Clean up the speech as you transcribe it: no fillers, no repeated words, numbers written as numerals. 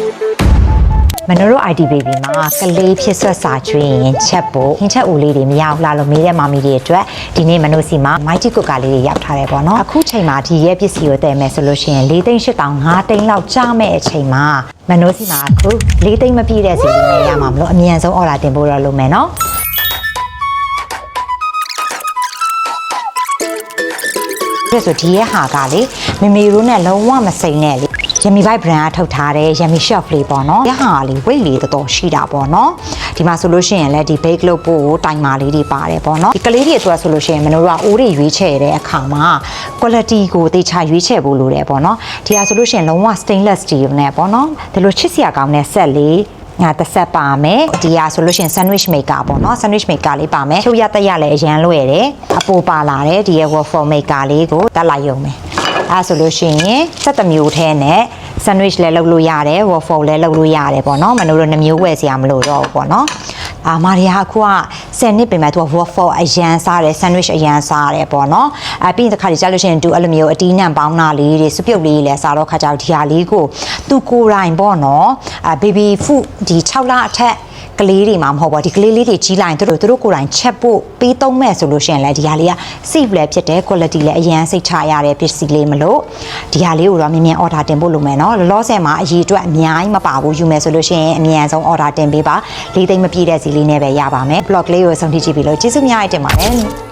မနိုတို့ ID baby မှာကလေးဖြစ်ဆွတ်စာကျွေးရင်ချက်ဖို့ဟင်းချက်ဦးလေးတွေမရအောင်လာလို့မေးတဲ့မမီတွေအတွက်ဒီနေ့မနိုစီမှာ Mighty Cooker လေးတွေရောက်ထားတယ်ပေါ့နော်အခုချိန်မှာဒီရဲ့ပစ္စည်းကိုတည်မယ်ဆိုလို့ရှိရင်4သိန်း8တောင်5သိန်းလောက်ကျမဲ့အချိန်မှာမနိုစီမှာအခု4သိန်းမပြည့်တဲ့စီလေးနဲ့ရမှာမလို့အမြန်ဆုံး order တင်ဖို့တော့လုပ်မယ်နော်ဒါဆိုဒီရဲ့ဟာကလေမမေရိုးနဲ့လုံးဝမစိမ့်နဲ့လေယမီဘိုက် brand ကထုတ်ထားတဲ့ယမီ shop လေးပေါ့နော်ရဟာလေး weight လေးတော်တော်ရှိတာပေါ့နော်ဒီမှာဆိုလို့ရှိရင်လည်းဒီ bake လုပ်ဖို့တိုင်မာလေးတွေပါတယ်ပေါ့နော်ဒီကလေးတွေအတွက်ဆိုလို့ရှိရင်မနိုတို့ကအိုးတွေရွေးချယ်တဲ့အခါမှာ quality ကိုတေချာရွေးချယ်ဖို့လိုတယ်ပေါ့နော်ဒီဟာဆိုလို့ရှိရင်လုံးဝ stainless steel နဲ့ပေါ့နော်ဒီလိုချစ်စရာကောင်းတဲ့ set လေးငါတစ်ဆက်ပါမယ်ဒီဟာဆိုလို့ရှိရင် sandwich maker ပေါ့နော် sandwich maker လေးပါမယ်ဖြုတ်ရတက်ရလည်းအရန်လွယ်တယ်အပိုပါလာတယ်ဒီရဲ့ waffle maker လေးကိုတက်လိုက်ရုံပဲအဲဆိုလို့ရှိရင်7မျိုးထဲနဲ့ sandwich လည်းလုပ်လို့ရတယ် waffle လည်းလုပ်လို့ရတယ်ပေါ့နော်မနိုတို့2မျိုးဝယ်စရာမလိုတော့ဘူးပေါ့နော်မာရီယာအခုက10နှစ်ပြင်မဲ့သူက waffle အရန်စားတယ် sandwich အရန်စားတယ်ပေါ့နော်ပြီးရင်တစ်ခါကြာလို့ရှိရင်သူအဲ့လိုမျိုးအတီးနှံပေါင်းတာလေးတွေစပြုတ်လေးလည်းစားတော့ခါကြောက်ဒီဟာလေးကိုသူကိုယ်တိုင်ပေါ့နော် baby food ဒီ6လအထက်ကလေးတွေမှာမဟုတ်ပါဒီကလေးလေးတွေကြီးလိုက်သူတို့ကိုယ်တိုင်ချက်ဖို့ပေးသုံးမဲ့ဆိုလို့ရှိရင်လည်းဒီဟာလေးက safe လည်းဖြစ်တယ် quality လည်းအရန်စိတ်ချရတဲ့ပစ္စည်းလေးမလို့ဒီဟာလေးကိုတော့မြင်မြန် order တင်ဖို့လုပ်မယ်နော်လောဆယ်မှာအရေးအတွက်အများကြီးမပါဘူးယူမယ်ဆိုလို့ရှိရင်အမြန်ဆုံး order တင်ပေးပါ4သိန်းမပြည့်တဲ့စီလေးနဲ့ပဲရပါမယ် blog လေးကိုဆုံးဖြတ်ကြည့်ပြီးလို့ကျေးဇူးများတင်ပါတယ်